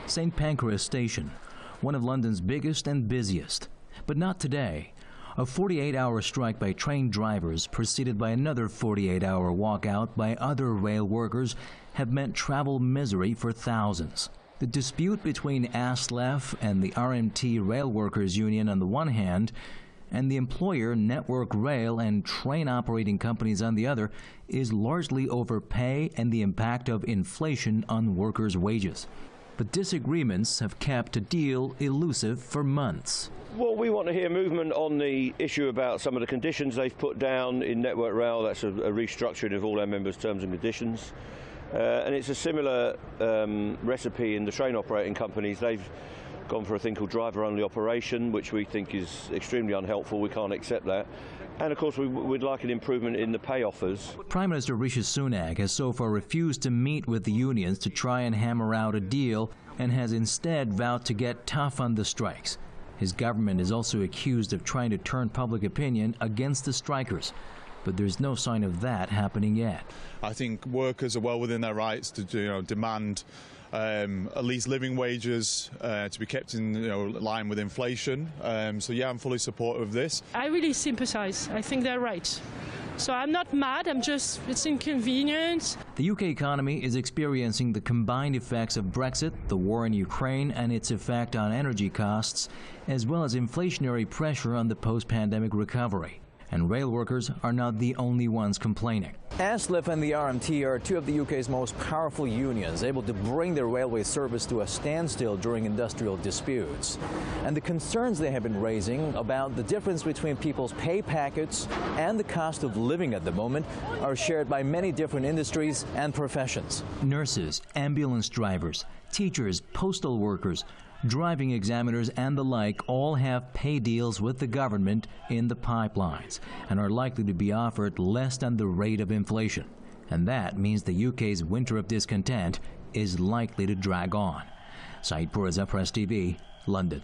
St Pancras Station, one of London's biggest and busiest. But not today. A 48-hour strike by train drivers, preceded by another 48-hour walkout by other rail workers, have meant travel misery for thousands. The dispute between ASLEF and the RMT Rail Workers Union on the one hand, and the employer Network Rail and train operating companies on the other, is largely over pay and the impact of inflation on workers' wages. But disagreements have kept a deal elusive for months. Well, we want to hear movement on the issue about some of the conditions they've put down in Network Rail. That's a restructuring of all our members' terms and conditions. And it's a similar recipe in the train operating companies. They've gone for a thing called driver-only operation, which we think is extremely unhelpful. We can't accept that. And of course, we'd like an improvement in the pay offers. Prime Minister Rishi Sunak has so far refused to meet with the unions to try and hammer out a deal, and has instead vowed to get tough on the strikes. His government is also accused of trying to turn public opinion against the strikers. But there's no sign of that happening yet. I think workers are well within their rights to demand at least living wages to be kept in line with inflation. So yeah, I'm fully supportive of this. I really sympathize. I think they're right. So I'm not mad, it's inconvenient. The UK economy is experiencing the combined effects of Brexit, the war in Ukraine and its effect on energy costs, as well as inflationary pressure on the post-pandemic recovery. And rail workers are not the only ones complaining. ASLEF and the RMT are two of the UK's most powerful unions, able to bring their railway service to a standstill during industrial disputes. And the concerns they have been raising about the difference between people's pay packets and the cost of living at the moment are shared by many different industries and professions. Nurses, ambulance drivers, teachers, postal workers, driving examiners and the like all have pay deals with the government in the pipelines and are likely to be offered less than the rate of inflation. And that means the UK's winter of discontent is likely to drag on. Saeed Puraza, Press TV, London.